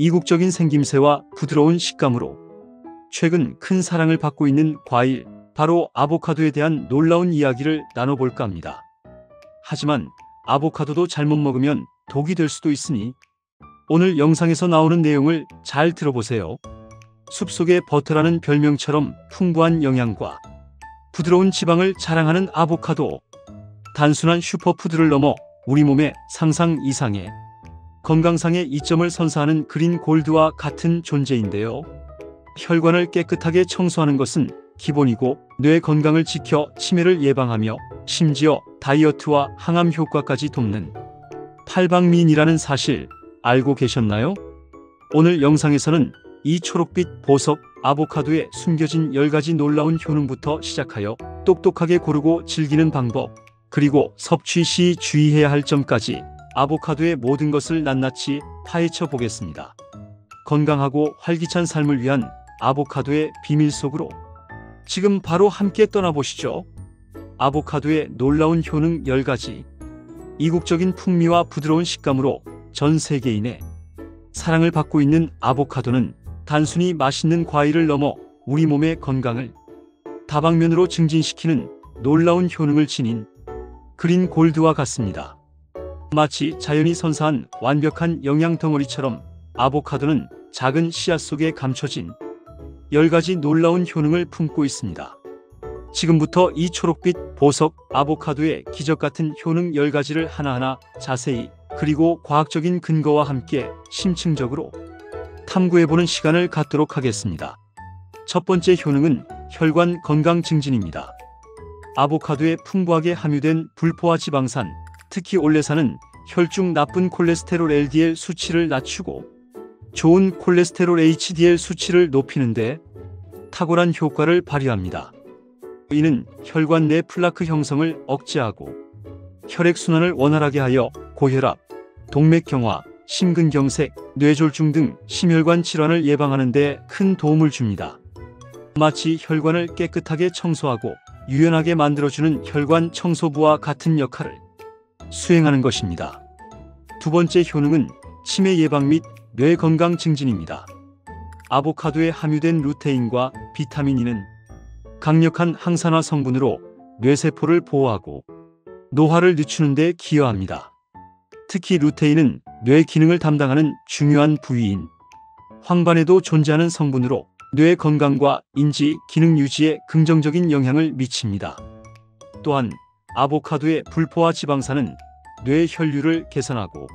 이국적인 생김새와 부드러운 식감으로 최근 큰 사랑을 받고 있는 과일, 바로 아보카도에 대한 놀라운 이야기를 나눠볼까 합니다. 하지만 아보카도도 잘못 먹으면 독이 될 수도 있으니 오늘 영상에서 나오는 내용을 잘 들어보세요. 숲속의 버터라는 별명처럼 풍부한 영양과 부드러운 지방을 자랑하는 아보카도. 단순한 슈퍼푸드를 넘어 우리 몸의 상상 이상의 건강상의 이점을 선사하는 그린 골드와 같은 존재인데요. 혈관을 깨끗하게 청소하는 것은 기본이고 뇌 건강을 지켜 치매를 예방하며 심지어 다이어트와 항암 효과까지 돕는 팔방미인이라는 사실 알고 계셨나요? 오늘 영상에서는 이 초록빛 보석 아보카도에 숨겨진 10가지 놀라운 효능부터 시작하여 똑똑하게 고르고 즐기는 방법, 그리고 섭취 시 주의해야 할 점까지 아보카도의 모든 것을 낱낱이 파헤쳐 보겠습니다. 건강하고 활기찬 삶을 위한 아보카도의 비밀 속으로 지금 바로 함께 떠나보시죠. 아보카도의 놀라운 효능 10가지. 이국적인 풍미와 부드러운 식감으로 전 세계인의 사랑을 받고 있는 아보카도는 단순히 맛있는 과일을 넘어 우리 몸의 건강을 다방면으로 증진시키는 놀라운 효능을 지닌 그린 골드와 같습니다. 마치 자연이 선사한 완벽한 영양 덩어리처럼 아보카도는 작은 씨앗 속에 감춰진 10가지 놀라운 효능을 품고 있습니다. 지금부터 이 초록빛 보석 아보카도의 기적같은 효능 10가지를 하나하나 자세히 그리고 과학적인 근거와 함께 심층적으로 탐구해보는 시간을 갖도록 하겠습니다. 첫 번째 효능은 혈관 건강 증진입니다. 아보카도에 풍부하게 함유된 불포화 지방산, 특히 올레산은 혈중 나쁜 콜레스테롤 LDL 수치를 낮추고 좋은 콜레스테롤 HDL 수치를 높이는 데 탁월한 효과를 발휘합니다. 이는 혈관 내 플라크 형성을 억제하고 혈액순환을 원활하게 하여 고혈압, 동맥경화, 심근경색, 뇌졸중 등 심혈관 질환을 예방하는 데 큰 도움을 줍니다. 마치 혈관을 깨끗하게 청소하고 유연하게 만들어주는 혈관 청소부와 같은 역할을 수행하는 것입니다. 두 번째 효능은 치매 예방 및 뇌 건강 증진입니다. 아보카도에 함유된 루테인과 비타민 E는 강력한 항산화 성분으로 뇌세포를 보호하고 노화를 늦추는 데 기여합니다. 특히 루테인은 뇌 기능을 담당하는 중요한 부위인 황반에도 존재하는 성분으로 뇌 건강과 인지 기능 유지에 긍정적인 영향을 미칩니다. 또한 아보카도의 불포화 지방산은 뇌 혈류를 개선하고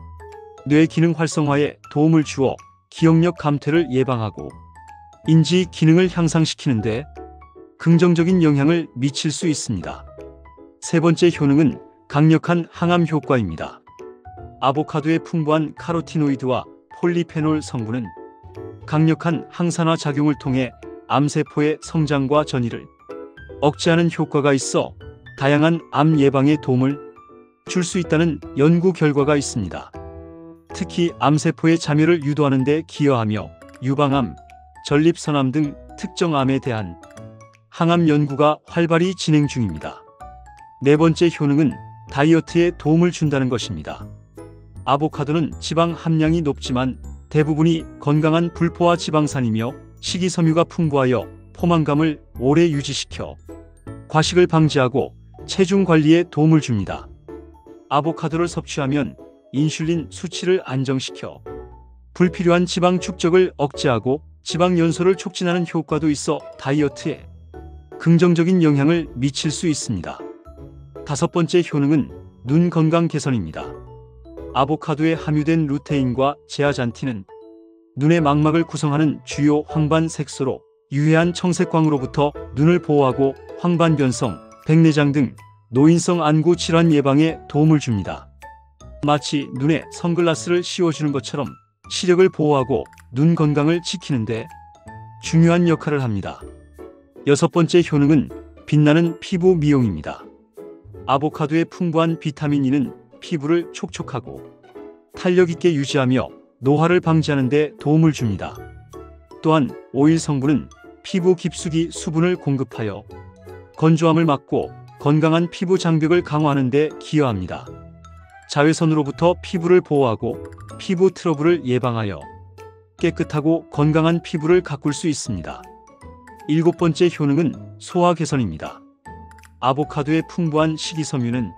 뇌 기능 활성화에 도움을 주어 기억력 감퇴를 예방하고 인지 기능을 향상시키는 데 긍정적인 영향을 미칠 수 있습니다. 세 번째 효능은 강력한 항암 효과입니다. 아보카도의 풍부한 카로티노이드와 폴리페놀 성분은 강력한 항산화 작용을 통해 암세포의 성장과 전이를 억제하는 효과가 있어 다양한 암 예방에 도움을 줄 수 있다는 연구 결과가 있습니다. 특히 암세포의 자멸을 유도하는 데 기여하며 유방암, 전립선암 등 특정 암에 대한 항암 연구가 활발히 진행 중입니다. 네 번째 효능은 다이어트에 도움을 준다는 것입니다. 아보카도는 지방 함량이 높지만 대부분이 건강한 불포화 지방산이며 식이섬유가 풍부하여 포만감을 오래 유지시켜 과식을 방지하고 체중 관리에 도움을 줍니다. 아보카도를 섭취하면 인슐린 수치를 안정시켜 불필요한 지방 축적을 억제하고 지방 연소를 촉진하는 효과도 있어 다이어트에 긍정적인 영향을 미칠 수 있습니다. 다섯 번째 효능은 눈 건강 개선입니다. 아보카도에 함유된 루테인과 제아잔틴은 눈의 망막을 구성하는 주요 황반 색소로 유해한 청색광으로부터 눈을 보호하고 황반 변성, 백내장 등 노인성 안구 질환 예방에 도움을 줍니다. 마치 눈에 선글라스를 씌워주는 것처럼 시력을 보호하고 눈 건강을 지키는데 중요한 역할을 합니다. 여섯 번째 효능은 빛나는 피부 미용입니다. 아보카도의 풍부한 비타민 E는 피부를 촉촉하고 탄력 있게 유지하며 노화를 방지하는 데 도움을 줍니다. 또한 오일 성분은 피부 깊숙이 수분을 공급하여 건조함을 막고 건강한 피부 장벽을 강화하는 데 기여합니다. 자외선으로부터 피부를 보호하고 피부 트러블을 예방하여 깨끗하고 건강한 피부를 가꿀 수 있습니다. 일곱 번째 효능은 소화 개선입니다. 아보카도의 풍부한 식이섬유는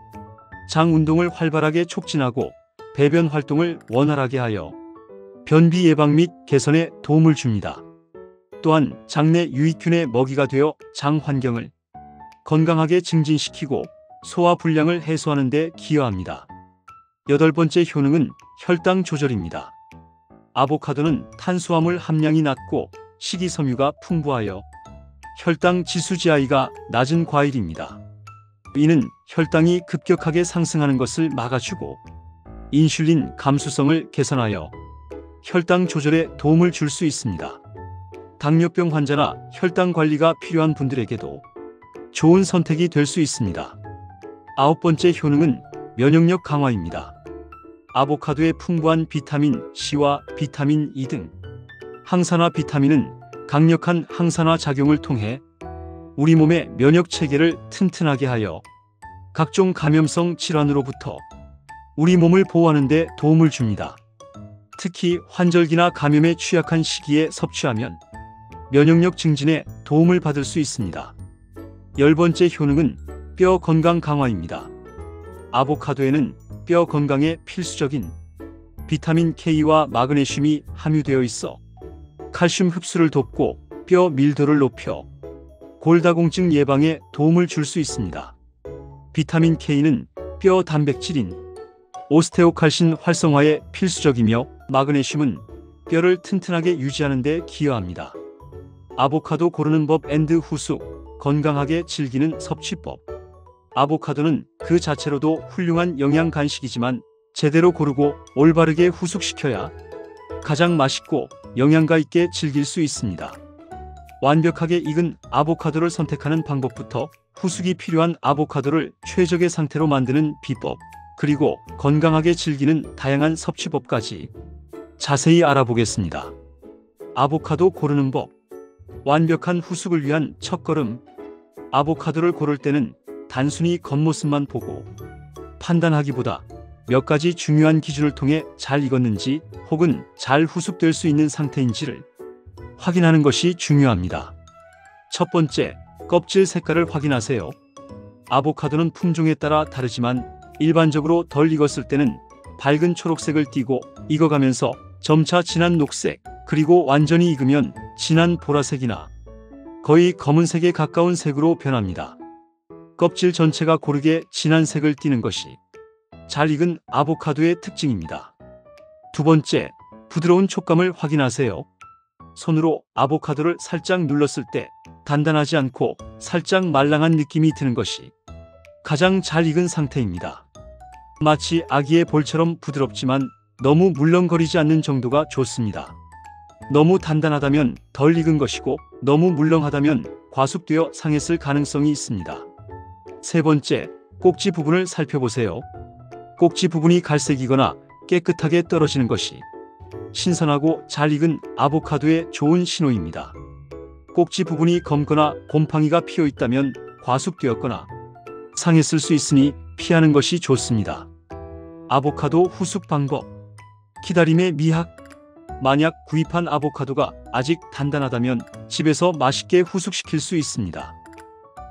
장 운동을 활발하게 촉진하고 배변 활동을 원활하게 하여 변비 예방 및 개선에 도움을 줍니다. 또한 장내 유익균의 먹이가 되어 장 환경을 건강하게 증진시키고 소화 불량을 해소하는 데 기여합니다. 여덟 번째 효능은 혈당 조절입니다. 아보카도는 탄수화물 함량이 낮고 식이섬유가 풍부하여 혈당 지수GI가 낮은 과일입니다. 이는 혈당이 급격하게 상승하는 것을 막아주고 인슐린 감수성을 개선하여 혈당 조절에 도움을 줄 수 있습니다. 당뇨병 환자나 혈당 관리가 필요한 분들에게도 좋은 선택이 될 수 있습니다. 아홉 번째 효능은 면역력 강화입니다. 아보카도의 풍부한 비타민 C와 비타민 E 등 항산화 비타민은 강력한 항산화 작용을 통해 우리 몸의 면역 체계를 튼튼하게 하여 각종 감염성 질환으로부터 우리 몸을 보호하는 데 도움을 줍니다. 특히 환절기나 감염에 취약한 시기에 섭취하면 면역력 증진에 도움을 받을 수 있습니다. 열 번째 효능은 뼈 건강 강화입니다. 아보카도에는 뼈 건강에 필수적인 비타민 K와 마그네슘이 함유되어 있어 칼슘 흡수를 돕고 뼈 밀도를 높여 골다공증 예방에 도움을 줄 수 있습니다. 비타민 K는 뼈 단백질인 오스테오칼신 활성화에 필수적이며 마그네슘은 뼈를 튼튼하게 유지하는 데 기여합니다. 아보카도 고르는 법 앤드 후숙, 건강하게 즐기는 섭취법. 아보카도는 그 자체로도 훌륭한 영양 간식이지만 제대로 고르고 올바르게 후숙시켜야 가장 맛있고 영양가 있게 즐길 수 있습니다. 완벽하게 익은 아보카도를 선택하는 방법부터 후숙이 필요한 아보카도를 최적의 상태로 만드는 비법, 그리고 건강하게 즐기는 다양한 섭취법까지 자세히 알아보겠습니다. 아보카도 고르는 법. 완벽한 후숙을 위한 첫걸음. 아보카도를 고를 때는 단순히 겉모습만 보고 판단하기보다 몇 가지 중요한 기준을 통해 잘 익었는지 혹은 잘 후숙될 수 있는 상태인지를 확인하는 것이 중요합니다. 첫 번째, 껍질 색깔을 확인하세요. 아보카도는 품종에 따라 다르지만 일반적으로 덜 익었을 때는 밝은 초록색을 띠고 익어가면서 점차 진한 녹색, 그리고 완전히 익으면 진한 보라색이나 거의 검은색에 가까운 색으로 변합니다. 껍질 전체가 고르게 진한 색을 띠는 것이 잘 익은 아보카도의 특징입니다. 두 번째, 부드러운 촉감을 확인하세요. 손으로 아보카도를 살짝 눌렀을 때 단단하지 않고 살짝 말랑한 느낌이 드는 것이 가장 잘 익은 상태입니다. 마치 아기의 볼처럼 부드럽지만 너무 물렁거리지 않는 정도가 좋습니다. 너무 단단하다면 덜 익은 것이고 너무 물렁하다면 과숙되어 상했을 가능성이 있습니다. 세 번째, 꼭지 부분을 살펴보세요. 꼭지 부분이 갈색이거나 깨끗하게 떨어지는 것이 신선하고 잘 익은 아보카도의 좋은 신호입니다. 꼭지 부분이 검거나 곰팡이가 피어 있다면 과숙되었거나 상했을 수 있으니 피하는 것이 좋습니다. 아보카도 후숙 방법. 기다림의 미학. 만약 구입한 아보카도가 아직 단단하다면 집에서 맛있게 후숙시킬 수 있습니다.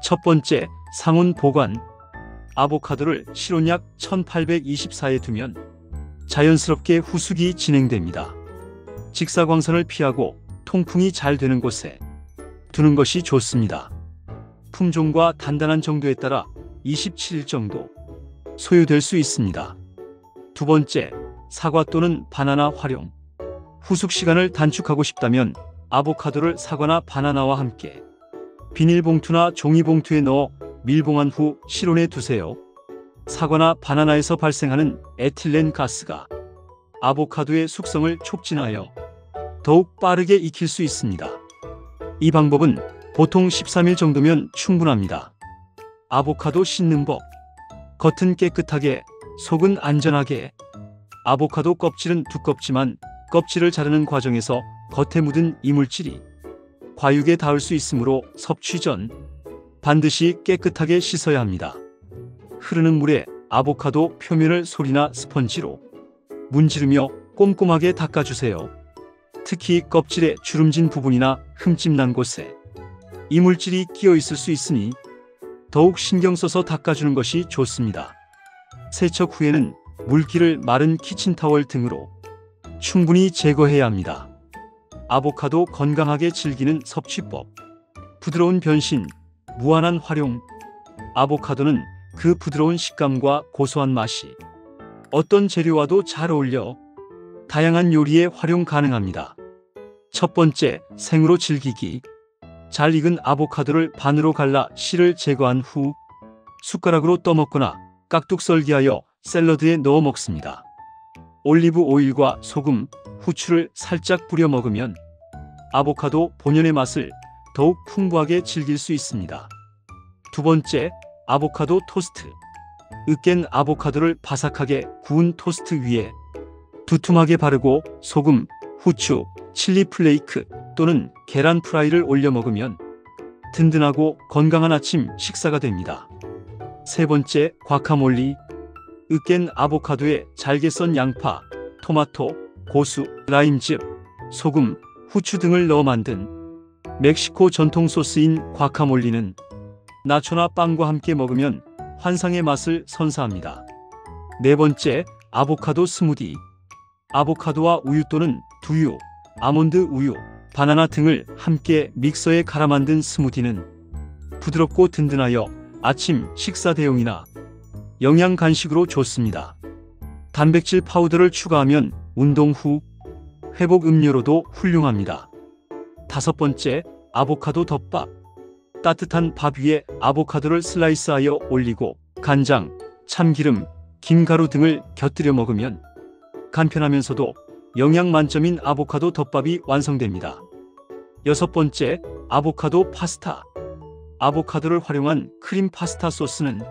첫 번째, 상온 보관. 아보카도를 실온약 1824에 두면 자연스럽게 후숙이 진행됩니다. 직사광선을 피하고 통풍이 잘 되는 곳에 두는 것이 좋습니다. 품종과 단단한 정도에 따라 27일 정도 소요될 수 있습니다. 두 번째, 사과 또는 바나나 활용. 후숙 시간을 단축하고 싶다면 아보카도를 사과나 바나나와 함께 비닐봉투나 종이봉투에 넣어 밀봉한 후 실온에 두세요. 사과나 바나나에서 발생하는 에틸렌 가스가 아보카도의 숙성을 촉진하여 더욱 빠르게 익힐 수 있습니다. 이 방법은 보통 13일 정도면 충분합니다. 아보카도 씻는 법. 겉은 깨끗하게, 속은 안전하게. 아보카도 껍질은 두껍지만 껍질을 자르는 과정에서 겉에 묻은 이물질이 과육에 닿을 수 있으므로 섭취 전 반드시 깨끗하게 씻어야 합니다. 흐르는 물에 아보카도 표면을 솔이나 스펀지로 문지르며 꼼꼼하게 닦아주세요. 특히 껍질에 주름진 부분이나 흠집 난 곳에 이물질이 끼어 있을 수 있으니 더욱 신경 써서 닦아주는 것이 좋습니다. 세척 후에는 물기를 마른 키친타월 등으로 충분히 제거해야 합니다. 아보카도 건강하게 즐기는 섭취법. 부드러운 변신, 무한한 활용. 아보카도는 그 부드러운 식감과 고소한 맛이 어떤 재료와도 잘 어울려 다양한 요리에 활용 가능합니다. 첫 번째, 생으로 즐기기. 잘 익은 아보카도를 반으로 갈라 씨를 제거한 후 숟가락으로 떠먹거나 깍둑 썰기하여 샐러드에 넣어 먹습니다. 올리브 오일과 소금, 후추를 살짝 뿌려 먹으면 아보카도 본연의 맛을 더욱 풍부하게 즐길 수 있습니다. 두 번째, 아보카도 토스트. 으깬 아보카도를 바삭하게 구운 토스트 위에 두툼하게 바르고 소금, 후추, 칠리 플레이크 또는 계란 프라이를 올려 먹으면 든든하고 건강한 아침 식사가 됩니다. 세 번째, 과카몰리. 으깬 아보카도에 잘게 썬 양파, 토마토, 고수, 라임즙, 소금, 후추 등을 넣어 만든 멕시코 전통 소스인 과카몰리는 나초나 빵과 함께 먹으면 환상의 맛을 선사합니다. 네 번째, 아보카도 스무디. 아보카도와 우유 또는 두유, 아몬드 우유, 바나나 등을 함께 믹서에 갈아 만든 스무디는 부드럽고 든든하여 아침 식사 대용이나 영양 간식으로 좋습니다. 단백질 파우더를 추가하면 운동 후 회복 음료로도 훌륭합니다. 다섯 번째, 아보카도 덮밥. 따뜻한 밥 위에 아보카도를 슬라이스하여 올리고 간장, 참기름, 김가루 등을 곁들여 먹으면 간편하면서도 영양 만점인 아보카도 덮밥이 완성됩니다. 여섯 번째, 아보카도 파스타. 아보카도를 활용한 크림 파스타 소스는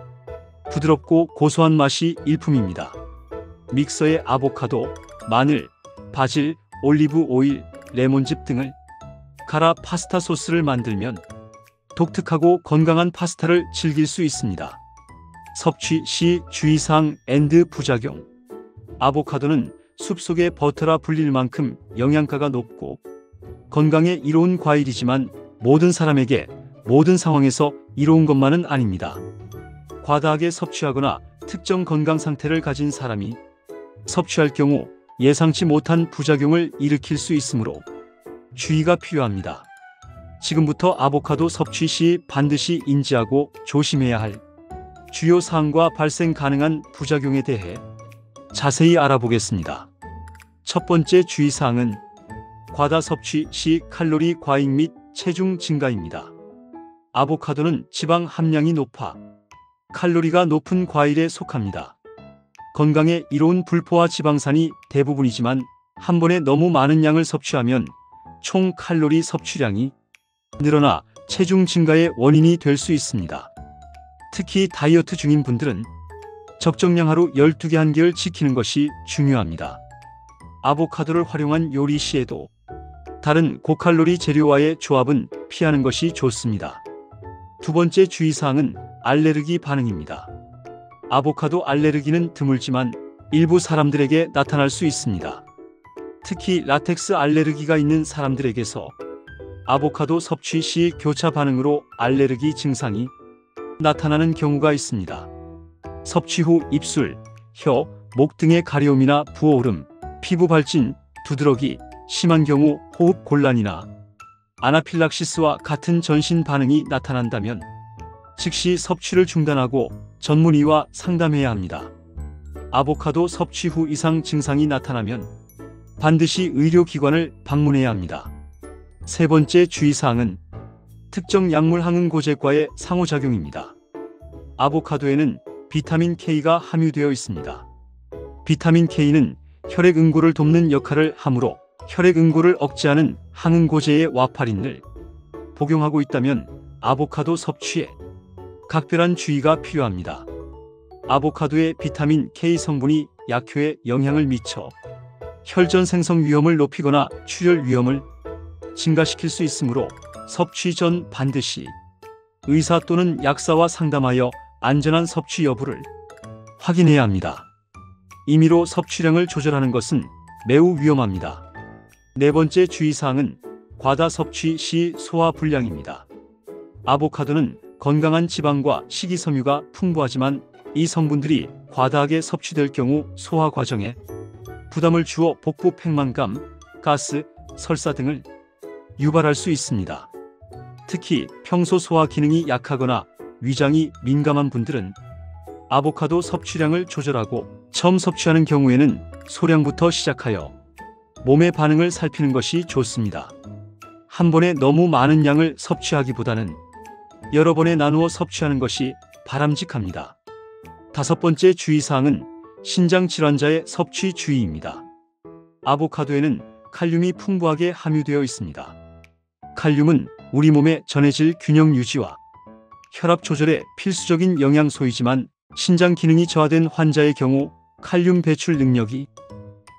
부드럽고 고소한 맛이 일품입니다. 믹서에 아보카도, 마늘, 바질, 올리브 오일, 레몬즙 등을 갈아 파스타 소스를 만들면 독특하고 건강한 파스타를 즐길 수 있습니다. 섭취 시 주의사항 앤드 부작용. 아보카도는 숲속의 버터라 불릴 만큼 영양가가 높고 건강에 이로운 과일이지만 모든 사람에게 모든 상황에서 이로운 것만은 아닙니다. 과다하게 섭취하거나 특정 건강 상태를 가진 사람이 섭취할 경우 예상치 못한 부작용을 일으킬 수 있으므로 주의가 필요합니다. 지금부터 아보카도 섭취 시 반드시 인지하고 조심해야 할 주요 사항과 발생 가능한 부작용에 대해 자세히 알아보겠습니다. 첫 번째 주의사항은 과다 섭취 시 칼로리 과잉 및 체중 증가입니다. 아보카도는 지방 함량이 높아 칼로리가 높은 과일에 속합니다. 건강에 이로운 불포화 지방산이 대부분이지만 한 번에 너무 많은 양을 섭취하면 총 칼로리 섭취량이 늘어나 체중 증가의 원인이 될 수 있습니다. 특히 다이어트 중인 분들은 적정량 하루 12개 한계를 지키는 것이 중요합니다. 아보카도를 활용한 요리 시에도 다른 고칼로리 재료와의 조합은 피하는 것이 좋습니다. 두 번째 주의사항은 알레르기 반응입니다. 아보카도 알레르기는 드물지만 일부 사람들에게 나타날 수 있습니다. 특히 라텍스 알레르기가 있는 사람들에게서 아보카도 섭취 시 교차 반응으로 알레르기 증상이 나타나는 경우가 있습니다. 섭취 후 입술, 혀, 목 등의 가려움이나 부어오름, 피부 발진, 두드러기, 심한 경우 호흡 곤란이나 아나필락시스와 같은 전신 반응이 나타난다면 즉시 섭취를 중단하고 전문의와 상담해야 합니다. 아보카도 섭취 후 이상 증상이 나타나면 반드시 의료기관을 방문해야 합니다. 세 번째 주의사항은 특정 약물 항응고제과의 상호작용입니다. 아보카도에는 비타민 K가 함유되어 있습니다. 비타민 K는 혈액 응고를 돕는 역할을 하므로 혈액 응고를 억제하는 항응고제의 와파린을 복용하고 있다면 아보카도 섭취에 각별한 주의가 필요합니다. 아보카도의 비타민 K 성분이 약효에 영향을 미쳐 혈전 생성 위험을 높이거나 출혈 위험을 증가시킬 수 있으므로 섭취 전 반드시 의사 또는 약사와 상담하여 안전한 섭취 여부를 확인해야 합니다. 임의로 섭취량을 조절하는 것은 매우 위험합니다. 네 번째 주의사항은 과다 섭취 시 소화 불량입니다. 아보카도는 건강한 지방과 식이섬유가 풍부하지만 이 성분들이 과다하게 섭취될 경우 소화 과정에 부담을 주어 복부 팽만감, 가스, 설사 등을 유발할 수 있습니다. 특히 평소 소화 기능이 약하거나 위장이 민감한 분들은 아보카도 섭취량을 조절하고 처음 섭취하는 경우에는 소량부터 시작하여 몸의 반응을 살피는 것이 좋습니다. 한 번에 너무 많은 양을 섭취하기보다는 여러 번에 나누어 섭취하는 것이 바람직합니다. 다섯 번째 주의사항은 신장 질환자의 섭취 주의입니다. 아보카도에는 칼륨이 풍부하게 함유되어 있습니다. 칼륨은 우리 몸의 전해질 균형 유지와 혈압 조절에 필수적인 영양소이지만 신장 기능이 저하된 환자의 경우 칼륨 배출 능력이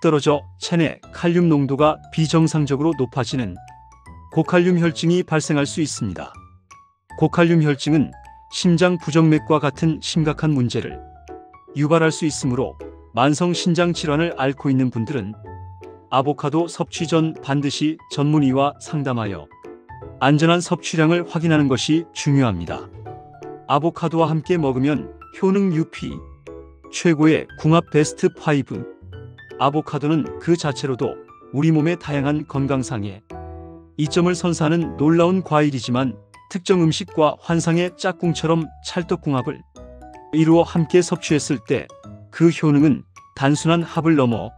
떨어져 체내 칼륨 농도가 비정상적으로 높아지는 고칼륨 혈증이 발생할 수 있습니다. 고칼륨 혈증은 심장 부정맥과 같은 심각한 문제를 유발할 수 있으므로 만성 신장 질환을 앓고 있는 분들은 아보카도 섭취 전 반드시 전문의와 상담하여 안전한 섭취량을 확인하는 것이 중요합니다. 아보카도와 함께 먹으면 효능 UP 최고의 궁합 베스트 5. 아보카도는 그 자체로도 우리 몸의 다양한 건강상의 이점을 선사하는 놀라운 과일이지만 특정 음식과 환상의 짝꿍처럼 찰떡궁합을 이루어 함께 섭취했을 때 그 효능은 단순한 합을 넘어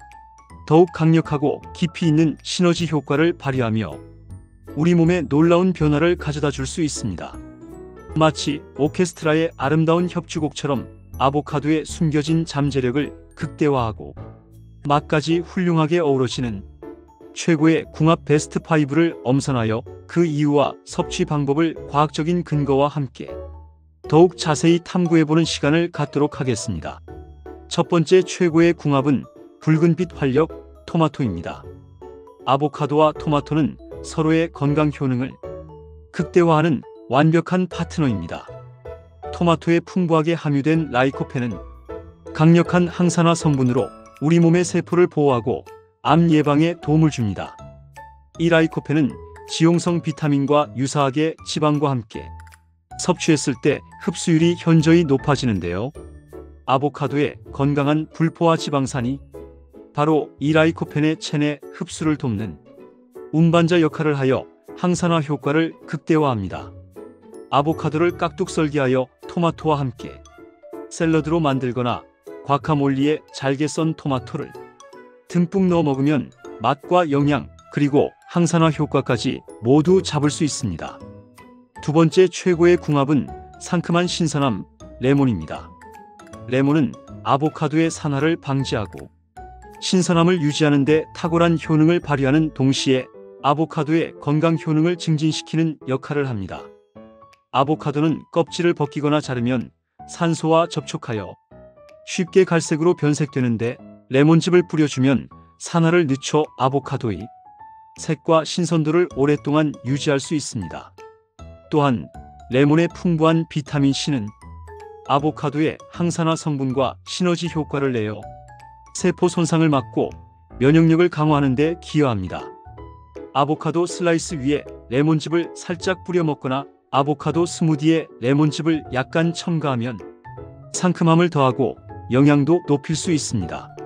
더욱 강력하고 깊이 있는 시너지 효과를 발휘하며 우리 몸에 놀라운 변화를 가져다 줄 수 있습니다. 마치 오케스트라의 아름다운 협주곡처럼 아보카도의 숨겨진 잠재력을 극대화하고 맛까지 훌륭하게 어우러지는 최고의 궁합 베스트 5를 엄선하여 그 이유와 섭취 방법을 과학적인 근거와 함께 더욱 자세히 탐구해보는 시간을 갖도록 하겠습니다. 첫 번째 최고의 궁합은 붉은빛 활력 토마토입니다. 아보카도와 토마토는 서로의 건강 효능을 극대화하는 완벽한 파트너입니다. 토마토에 풍부하게 함유된 라이코펜은 강력한 항산화 성분으로 우리 몸의 세포를 보호하고 암 예방에 도움을 줍니다. 이 라이코펜은 지용성 비타민과 유사하게 지방과 함께 섭취했을 때 흡수율이 현저히 높아지는데요. 아보카도의 건강한 불포화 지방산이 바로 이 라이코펜의 체내 흡수를 돕는 운반자 역할을 하여 항산화 효과를 극대화합니다. 아보카도를 깍둑 썰기하여 토마토와 함께 샐러드로 만들거나 과카몰리에 잘게 썬 토마토를 듬뿍 넣어 먹으면 맛과 영양 그리고 항산화 효과까지 모두 잡을 수 있습니다. 두 번째 최고의 궁합은 상큼한 신선함 레몬입니다. 레몬은 아보카도의 산화를 방지하고 신선함을 유지하는 데 탁월한 효능을 발휘하는 동시에 아보카도의 건강 효능을 증진시키는 역할을 합니다. 아보카도는 껍질을 벗기거나 자르면 산소와 접촉하여 쉽게 갈색으로 변색되는데 레몬즙을 뿌려주면 산화를 늦춰 아보카도의 색과 신선도를 오랫동안 유지할 수 있습니다. 또한 레몬의 풍부한 비타민 C는 아보카도의 항산화 성분과 시너지 효과를 내어 세포 손상을 막고 면역력을 강화하는 데 기여합니다. 아보카도 슬라이스 위에 레몬즙을 살짝 뿌려 먹거나 아보카도 스무디에 레몬즙을 약간 첨가하면 상큼함을 더하고 영양도 높일 수 있습니다.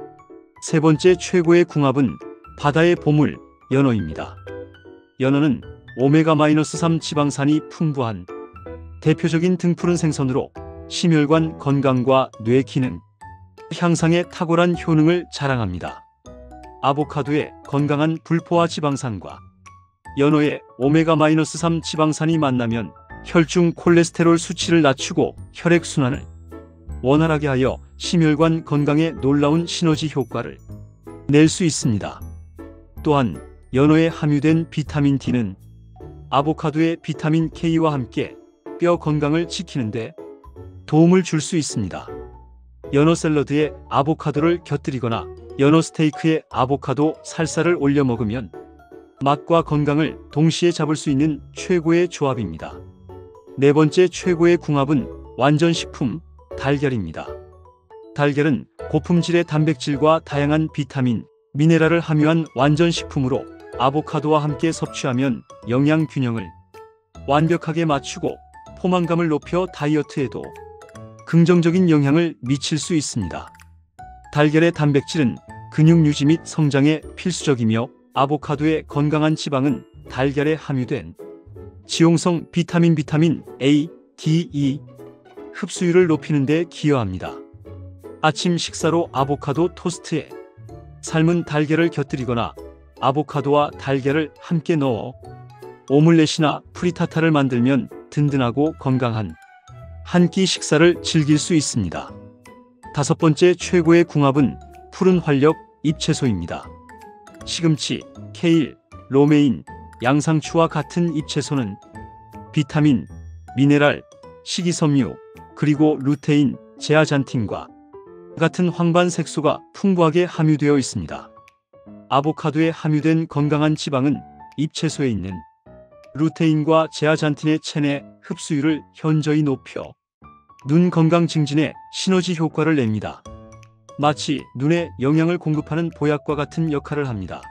세 번째 최고의 궁합은 바다의 보물 연어입니다. 연어는 오메가-3 지방산이 풍부한 대표적인 등푸른 생선으로 심혈관 건강과 뇌 기능 향상에 탁월한 효능을 자랑합니다. 아보카도의 건강한 불포화 지방산과 연어의 오메가-3 지방산이 만나면 혈중 콜레스테롤 수치를 낮추고 혈액순환을 원활하게 하여 심혈관 건강에 놀라운 시너지 효과를 낼 수 있습니다. 또한 연어에 함유된 비타민 D는 아보카도의 비타민 K와 함께 뼈 건강을 지키는데 도움을 줄 수 있습니다. 연어 샐러드에 아보카도를 곁들이거나 연어 스테이크에 아보카도 살살을 올려 먹으면 맛과 건강을 동시에 잡을 수 있는 최고의 조합입니다. 네 번째 최고의 궁합은 완전식품 달걀입니다. 달걀은 고품질의 단백질과 다양한 비타민, 미네랄을 함유한 완전식품으로 아보카도와 함께 섭취하면 영양 균형을 완벽하게 맞추고 포만감을 높여 다이어트에도 긍정적인 영향을 미칠 수 있습니다. 달걀의 단백질은 근육 유지 및 성장에 필수적이며 아보카도의 건강한 지방은 달걀에 함유된 지용성 비타민 A, D, E 흡수율을 높이는 데 기여합니다. 아침 식사로 아보카도 토스트에 삶은 달걀을 곁들이거나 아보카도와 달걀을 함께 넣어 오믈렛이나 프리타타를 만들면 든든하고 건강한 한 끼 식사를 즐길 수 있습니다. 다섯 번째 최고의 궁합은 푸른 활력 잎채소입니다. 시금치, 케일, 로메인, 양상추와 같은 잎채소는 비타민, 미네랄, 식이섬유, 그리고 루테인, 제아잔틴과 같은 황반 색소가 풍부하게 함유되어 있습니다. 아보카도에 함유된 건강한 지방은 잎채소에 있는 루테인과 제아잔틴의 체내 흡수율을 현저히 높여 눈 건강 증진에 시너지 효과를 냅니다. 마치 눈에 영양을 공급하는 보약과 같은 역할을 합니다.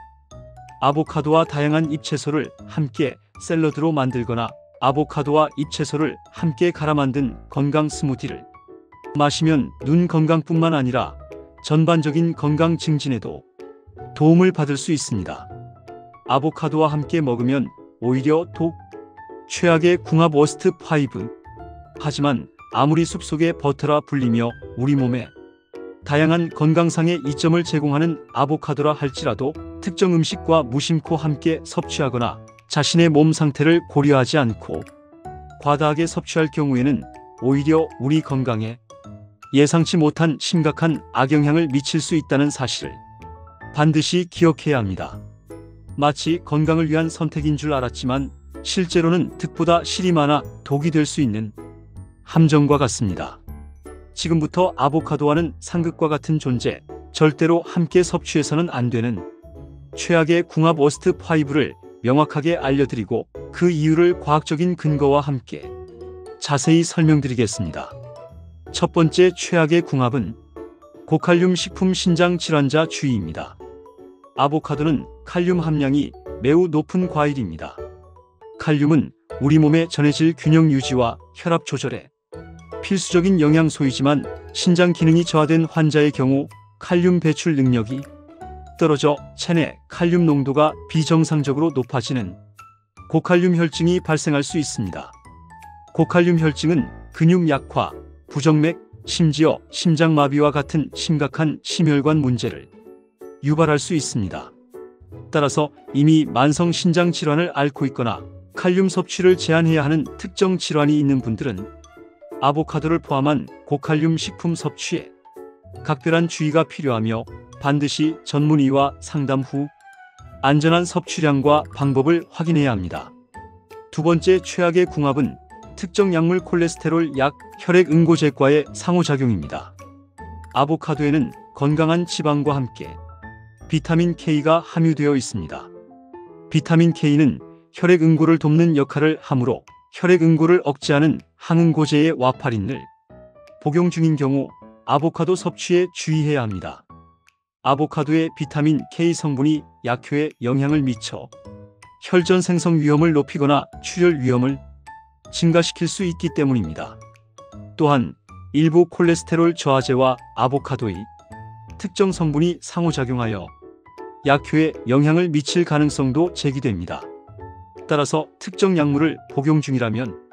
아보카도와 다양한 잎채소를 함께 샐러드로 만들거나 아보카도와 잎채소를 함께 갈아 만든 건강 스무디를 마시면 눈 건강뿐만 아니라 전반적인 건강 증진에도 도움을 받을 수 있습니다. 아보카도와 함께 먹으면 오히려 최악의 궁합 워스트 5. 하지만 아무리 숲속의 버터라 불리며 우리 몸에 다양한 건강상의 이점을 제공하는 아보카도라 할지라도 특정 음식과 무심코 함께 섭취하거나 자신의 몸 상태를 고려하지 않고 과다하게 섭취할 경우에는 오히려 우리 건강에 예상치 못한 심각한 악영향을 미칠 수 있다는 사실을 반드시 기억해야 합니다. 마치 건강을 위한 선택인 줄 알았지만 실제로는 득보다 실이 많아 독이 될 수 있는 함정과 같습니다. 지금부터 아보카도와는 상극과 같은 존재, 절대로 함께 섭취해서는 안 되는 최악의 궁합 워스트 5를 명확하게 알려드리고 그 이유를 과학적인 근거와 함께 자세히 설명드리겠습니다. 첫 번째 최악의 궁합은 고칼륨 식품 신장 질환자 주의입니다. 아보카도는 칼륨 함량이 매우 높은 과일입니다. 칼륨은 우리 몸의 전해질 균형 유지와 혈압 조절에 필수적인 영양소이지만 신장 기능이 저하된 환자의 경우 칼륨 배출 능력이 떨어져 체내 칼륨 농도가 비정상적으로 높아지는 고칼륨 혈증이 발생할 수 있습니다. 고칼륨 혈증은 근육 약화, 부정맥, 심지어 심장마비와 같은 심각한 심혈관 문제를 유발할 수 있습니다. 따라서 이미 만성 신장 질환을 앓고 있거나 칼륨 섭취를 제한해야 하는 특정 질환이 있는 분들은 아보카도를 포함한 고칼륨 식품 섭취에 각별한 주의가 필요하며 반드시 전문의와 상담 후 안전한 섭취량과 방법을 확인해야 합니다. 두 번째 최악의 궁합은 특정 약물 콜레스테롤 약 혈액 응고제과의 상호작용입니다. 아보카도에는 건강한 지방과 함께 비타민 K가 함유되어 있습니다. 비타민 K는 혈액 응고를 돕는 역할을 하므로 혈액 응고를 억제하는 항응고제의 와파린을 복용 중인 경우 아보카도 섭취에 주의해야 합니다. 아보카도의 비타민 K 성분이 약효에 영향을 미쳐 혈전 생성 위험을 높이거나 출혈 위험을 증가시킬 수 있기 때문입니다. 또한 일부 콜레스테롤 저하제와 아보카도의 특정 성분이 상호작용하여 약효에 영향을 미칠 가능성도 제기됩니다. 따라서 특정 약물을 복용 중이라면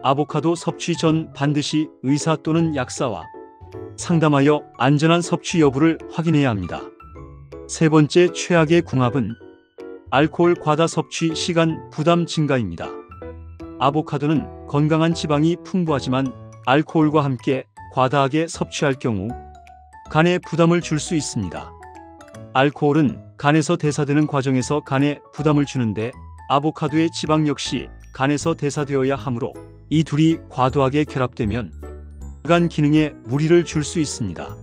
아보카도 섭취 전 반드시 의사 또는 약사와 상담하여 안전한 섭취 여부를 확인해야 합니다. 세 번째 최악의 궁합은 알코올 과다 섭취 시간 부담 증가입니다. 아보카도는 건강한 지방이 풍부하지만 알코올과 함께 과다하게 섭취할 경우 간에 부담을 줄 수 있습니다. 알코올은 간에서 대사되는 과정에서 간에 부담을 주는데 아보카도의 지방 역시 간에서 대사되어야 하므로 이 둘이 과도하게 결합되면 간 기능에 무리를 줄 수 있습니다.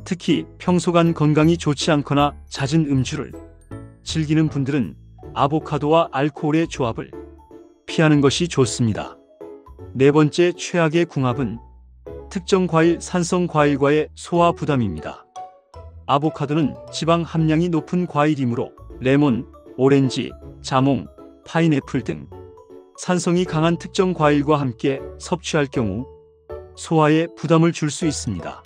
특히 평소 간 건강이 좋지 않거나 잦은 음주를 즐기는 분들은 아보카도와 알코올의 조합을 피하는 것이 좋습니다. 네 번째 최악의 궁합은 특정 과일 산성 과일과의 소화 부담입니다. 아보카도는 지방 함량이 높은 과일이므로 레몬, 오렌지, 자몽, 파인애플 등 산성이 강한 특정 과일과 함께 섭취할 경우 소화에 부담을 줄 수 있습니다.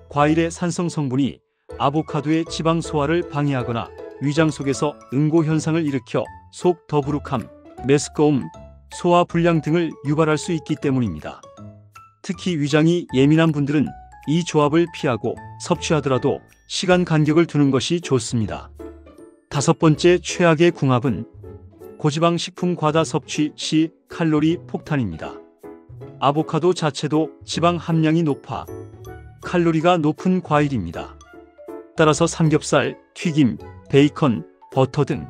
과일의 산성 성분이 아보카도의 지방 소화를 방해하거나 위장 속에서 응고 현상을 일으켜 속 더부룩함, 메스꺼움, 소화 불량 등을 유발할 수 있기 때문입니다. 특히 위장이 예민한 분들은 이 조합을 피하고 섭취하더라도 시간 간격을 두는 것이 좋습니다. 다섯 번째 최악의 궁합은 고지방 식품 과다 섭취 시 칼로리 폭탄입니다. 아보카도 자체도 지방 함량이 높아 칼로리가 높은 과일입니다. 따라서 삼겹살, 튀김, 베이컨, 버터 등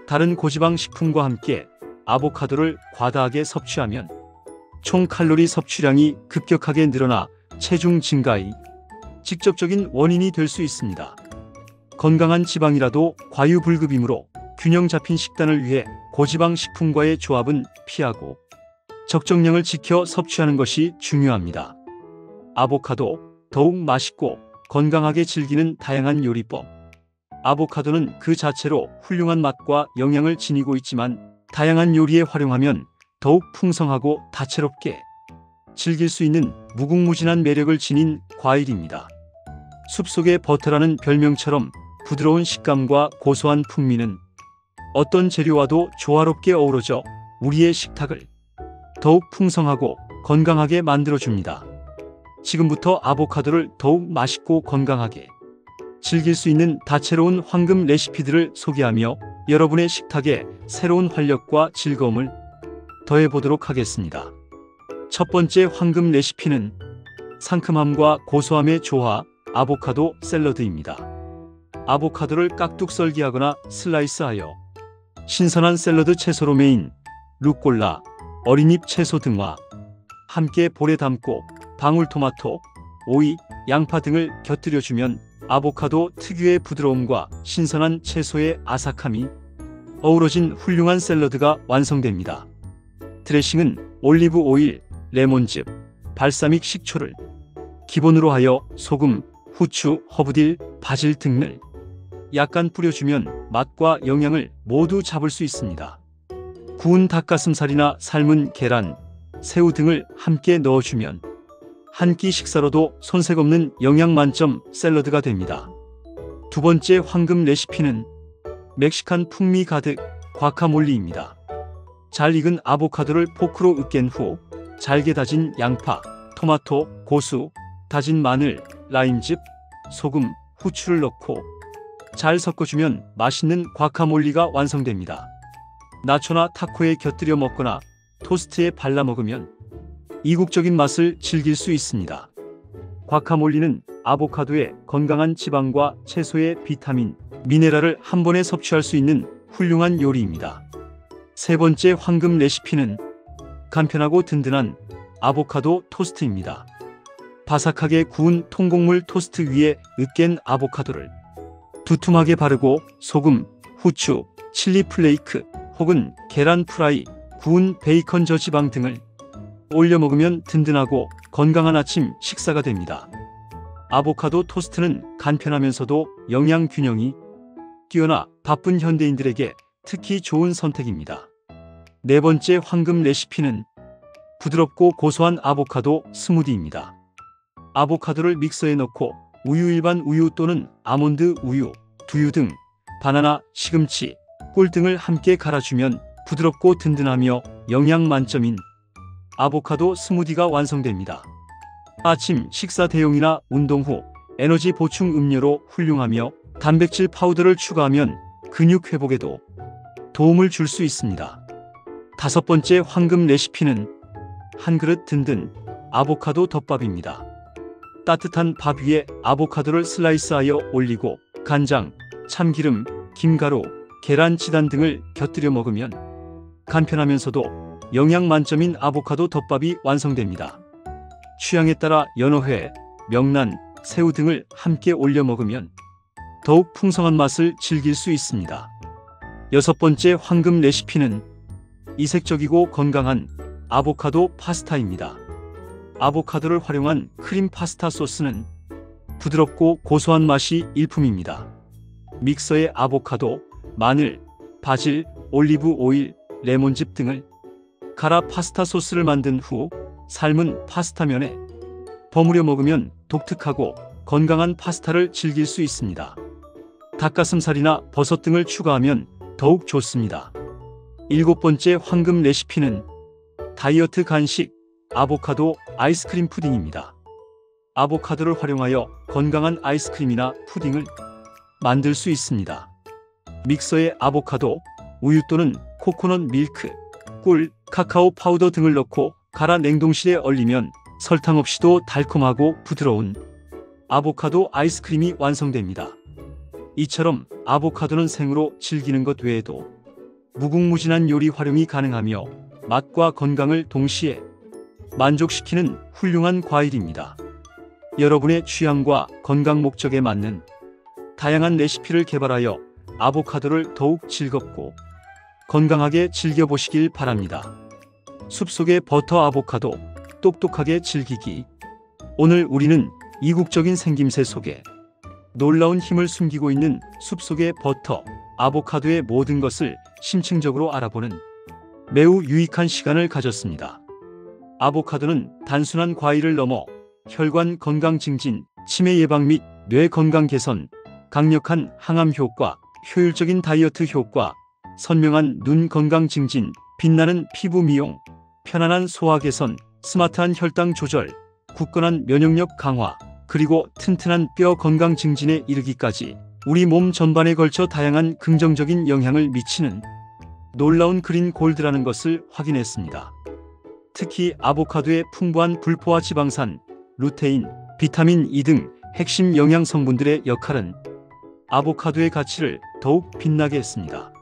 다른 고지방 식품과 함께 아보카도를 과다하게 섭취하면 총 칼로리 섭취량이 급격하게 늘어나 체중 증가의 직접적인 원인이 될 수 있습니다. 건강한 지방이라도 과유불급이므로 균형 잡힌 식단을 위해 고지방 식품과의 조합은 피하고 적정량을 지켜 섭취하는 것이 중요합니다. 아보카도, 더욱 맛있고 건강하게 즐기는 다양한 요리법. 아보카도는 그 자체로 훌륭한 맛과 영양을 지니고 있지만 다양한 요리에 활용하면 더욱 풍성하고 다채롭게 즐길 수 있는 무궁무진한 매력을 지닌 과일입니다. 숲속의 버터라는 별명처럼 부드러운 식감과 고소한 풍미는 어떤 재료와도 조화롭게 어우러져 우리의 식탁을 더욱 풍성하고 건강하게 만들어줍니다. 지금부터 아보카도를 더욱 맛있고 건강하게 즐길 수 있는 다채로운 황금 레시피들을 소개하며 여러분의 식탁에 새로운 활력과 즐거움을 더해보도록 하겠습니다. 첫 번째 황금 레시피는 상큼함과 고소함의 조화, 아보카도 샐러드입니다. 아보카도를 깍둑 썰기하거나 슬라이스하여 신선한 샐러드 채소로 메인, 루꼴라, 어린잎 채소 등과 함께 볼에 담고 방울토마토, 오이, 양파 등을 곁들여주면 아보카도 특유의 부드러움과 신선한 채소의 아삭함이 어우러진 훌륭한 샐러드가 완성됩니다. 드레싱은 올리브 오일, 레몬즙, 발사믹 식초를 기본으로 하여 소금, 후추, 허브딜, 바질 등을 약간 뿌려주면 맛과 영양을 모두 잡을 수 있습니다. 구운 닭가슴살이나 삶은 계란, 새우 등을 함께 넣어주면 한 끼 식사로도 손색 없는 영양 만점 샐러드가 됩니다. 두 번째 황금 레시피는 멕시칸 풍미 가득 과카몰리입니다. 잘 익은 아보카도를 포크로 으깬 후 잘게 다진 양파, 토마토, 고수, 다진 마늘, 라임즙, 소금, 후추를 넣고 잘 섞어주면 맛있는 과카몰리가 완성됩니다. 나초나 타코에 곁들여 먹거나 토스트에 발라 먹으면 이국적인 맛을 즐길 수 있습니다. 과카몰리는 아보카도의 건강한 지방과 채소의 비타민, 미네랄을 한 번에 섭취할 수 있는 훌륭한 요리입니다. 세 번째 황금 레시피는 간편하고 든든한 아보카도 토스트입니다. 바삭하게 구운 통곡물 토스트 위에 으깬 아보카도를 두툼하게 바르고 소금, 후추, 칠리 플레이크 혹은 계란 프라이, 구운 베이컨 저지방 등을 올려 먹으면 든든하고 건강한 아침 식사가 됩니다. 아보카도 토스트는 간편하면서도 영양 균형이 뛰어나 바쁜 현대인들에게 특히 좋은 선택입니다. 네 번째 황금 레시피는 부드럽고 고소한 아보카도 스무디입니다. 아보카도를 믹서에 넣고 우유, 일반 우유 또는 아몬드 우유, 두유 등 바나나, 시금치, 꿀 등을 함께 갈아주면 부드럽고 든든하며 영양 만점인 아보카도 스무디가 완성됩니다. 아침 식사 대용이나 운동 후 에너지 보충 음료로 훌륭하며 단백질 파우더를 추가하면 근육 회복에도 도움을 줄 수 있습니다. 다섯 번째 황금 레시피는 한 그릇 든든 아보카도 덮밥입니다. 따뜻한 밥 위에 아보카도를 슬라이스하여 올리고 간장, 참기름, 김가루, 계란 치단 등을 곁들여 먹으면 간편하면서도 영양 만점인 아보카도 덮밥이 완성됩니다. 취향에 따라 연어회, 명란, 새우 등을 함께 올려 먹으면 더욱 풍성한 맛을 즐길 수 있습니다. 여섯 번째 황금 레시피는 이색적이고 건강한 아보카도 파스타입니다. 아보카도를 활용한 크림 파스타 소스는 부드럽고 고소한 맛이 일품입니다. 믹서에 아보카도, 마늘, 바질, 올리브 오일, 레몬즙 등을 갈아 파스타 소스를 만든 후 삶은 파스타면에 버무려 먹으면 독특하고 건강한 파스타를 즐길 수 있습니다. 닭가슴살이나 버섯 등을 추가하면 더욱 좋습니다. 7번째 황금 레시피는 다이어트 간식 아보카도 아이스크림 푸딩입니다. 아보카도를 활용하여 건강한 아이스크림이나 푸딩을 만들 수 있습니다. 믹서에 아보카도, 우유 또는 코코넛 밀크, 꿀, 카카오 파우더 등을 넣고 갈아 냉동실에 얼리면 설탕 없이도 달콤하고 부드러운 아보카도 아이스크림이 완성됩니다. 이처럼 아보카도는 생으로 즐기는 것 외에도 무궁무진한 요리 활용이 가능하며 맛과 건강을 동시에 만족시키는 훌륭한 과일입니다. 여러분의 취향과 건강 목적에 맞는 다양한 레시피를 개발하여 아보카도를 더욱 즐겁고 건강하게 즐겨보시길 바랍니다. 숲속의 버터 아보카도 똑똑하게 즐기기. 오늘 우리는 이국적인 생김새 속에 놀라운 힘을 숨기고 있는 숲속의 버터 아보카도의 모든 것을 심층적으로 알아보는 매우 유익한 시간을 가졌습니다. 아보카도는 단순한 과일을 넘어 혈관 건강 증진, 치매 예방 및 뇌 건강 개선, 강력한 항암 효과, 효율적인 다이어트 효과, 선명한 눈 건강 증진, 빛나는 피부 미용, 편안한 소화 개선, 스마트한 혈당 조절, 굳건한 면역력 강화, 그리고 튼튼한 뼈 건강 증진에 이르기까지 우리 몸 전반에 걸쳐 다양한 긍정적인 영향을 미치는 놀라운 그린 골드라는 것을 확인했습니다. 특히 아보카도의 풍부한 불포화 지방산, 루테인, 비타민 E 등 핵심 영양 성분들의 역할은 아보카도의 가치를 더욱 빛나게 했습니다.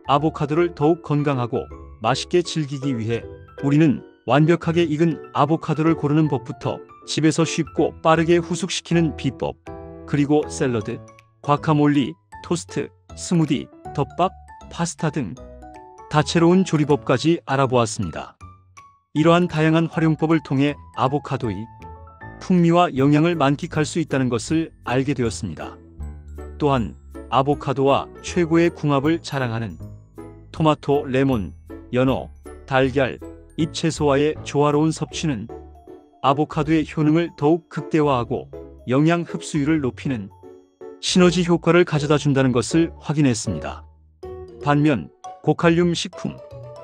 아보카도를 더욱 건강하고 맛있게 즐기기 위해 우리는 완벽하게 익은 아보카도를 고르는 법부터 집에서 쉽고 빠르게 후숙시키는 비법, 그리고 샐러드, 과카몰리, 토스트, 스무디, 덮밥, 파스타 등 다채로운 조리법까지 알아보았습니다. 이러한 다양한 활용법을 통해 아보카도의 풍미와 영양을 만끽할 수 있다는 것을 알게 되었습니다. 또한 아보카도와 최고의 궁합을 자랑하는 토마토, 레몬, 연어, 달걀, 잎채소와의 조화로운 섭취는 아보카도의 효능을 더욱 극대화하고 영양 흡수율을 높이는 시너지 효과를 가져다 준다는 것을 확인했습니다. 반면 고칼륨 식품,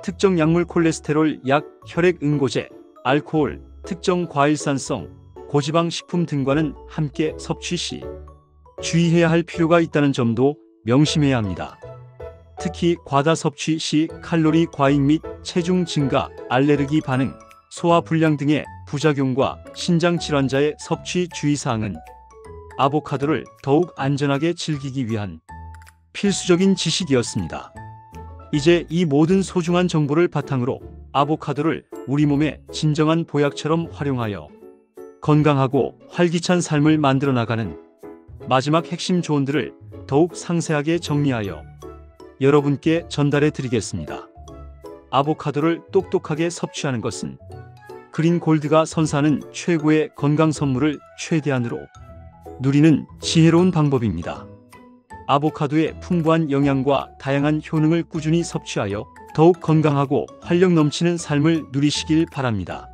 특정 약물 콜레스테롤, 약, 혈액 응고제, 알코올, 특정 과일산성, 고지방 식품 등과는 함께 섭취 시 주의해야 할 필요가 있다는 점도 명심해야 합니다. 특히 과다 섭취 시 칼로리 과잉 및 체중 증가, 알레르기 반응, 소화 불량 등의 부작용과 신장 질환자의 섭취 주의사항은 아보카도를 더욱 안전하게 즐기기 위한 필수적인 지식이었습니다. 이제 이 모든 소중한 정보를 바탕으로 아보카도를 우리 몸의 진정한 보약처럼 활용하여 건강하고 활기찬 삶을 만들어 나가는 마지막 핵심 조언들을 더욱 상세하게 정리하여 여러분께 전달해 드리겠습니다. 아보카도를 똑똑하게 섭취하는 것은 그린 골드가 선사하는 최고의 건강 선물을 최대한으로 누리는 지혜로운 방법입니다. 아보카도의 풍부한 영양과 다양한 효능을 꾸준히 섭취하여 더욱 건강하고 활력 넘치는 삶을 누리시길 바랍니다.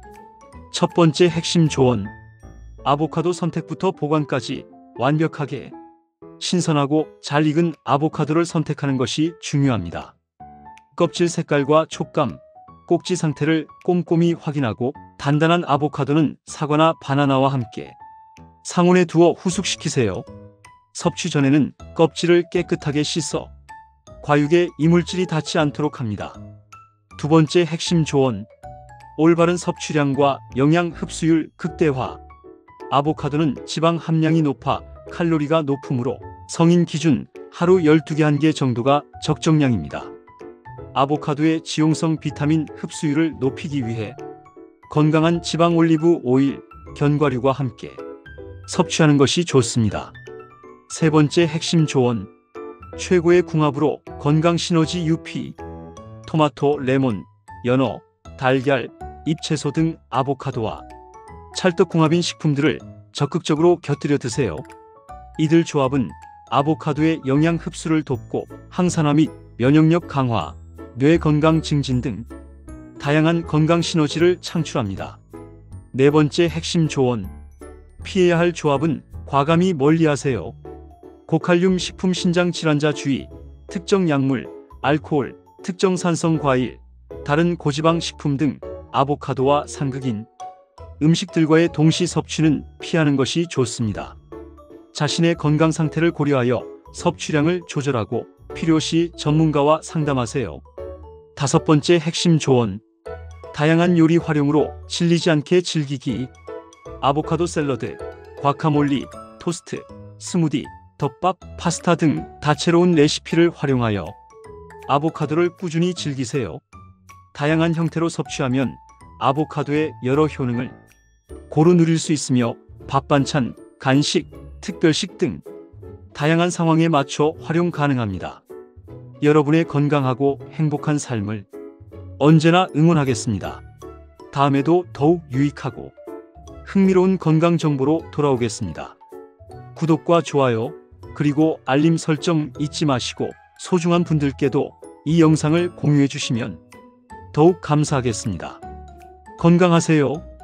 첫 번째 핵심 조언. 아보카도 선택부터 보관까지 완벽하게 신선하고 잘 익은 아보카도를 선택하는 것이 중요합니다. 껍질 색깔과 촉감, 꼭지 상태를 꼼꼼히 확인하고 단단한 아보카도는 사과나 바나나와 함께 상온에 두어 후숙시키세요. 섭취 전에는 껍질을 깨끗하게 씻어 과육에 이물질이 닿지 않도록 합니다. 두 번째 핵심 조언. 올바른 섭취량과 영양 흡수율 극대화. 아보카도는 지방 함량이 높아 칼로리가 높으므로 성인 기준 하루 12개 1개 정도가 적정량입니다. 아보카도의 지용성 비타민 흡수율을 높이기 위해 건강한 지방 올리브 오일, 견과류와 함께 섭취하는 것이 좋습니다. 세 번째 핵심 조언. 최고의 궁합으로 건강 시너지 UP. 토마토, 레몬, 연어, 달걀, 잎채소 등 아보카도와 찰떡궁합인 식품들을 적극적으로 곁들여 드세요. 이들 조합은 아보카도의 영양 흡수를 돕고 항산화 및 면역력 강화, 뇌 건강 증진 등 다양한 건강 시너지를 창출합니다. 네 번째 핵심 조언. 피해야 할 조합은 과감히 멀리하세요. 고칼륨 식품 신장 질환자 주의, 특정 약물, 알코올, 특정 산성 과일, 다른 고지방 식품 등 아보카도와 상극인 음식들과의 동시 섭취는 피하는 것이 좋습니다. 자신의 건강 상태를 고려하여 섭취량을 조절하고 필요시 전문가와 상담하세요. 다섯 번째 핵심 조언. 다양한 요리 활용으로 질리지 않게 즐기기. 아보카도 샐러드, 과카몰리, 토스트, 스무디, 덮밥, 파스타 등 다채로운 레시피를 활용하여 아보카도를 꾸준히 즐기세요. 다양한 형태로 섭취하면 아보카도의 여러 효능을 고루 누릴 수 있으며 밥 반찬, 간식, 특별식 등 다양한 상황에 맞춰 활용 가능합니다. 여러분의 건강하고 행복한 삶을 언제나 응원하겠습니다. 다음에도 더욱 유익하고 흥미로운 건강 정보로 돌아오겠습니다. 구독과 좋아요, 그리고 알림 설정 잊지 마시고 소중한 분들께도 이 영상을 공유해 주시면 더욱 감사하겠습니다. 건강하세요.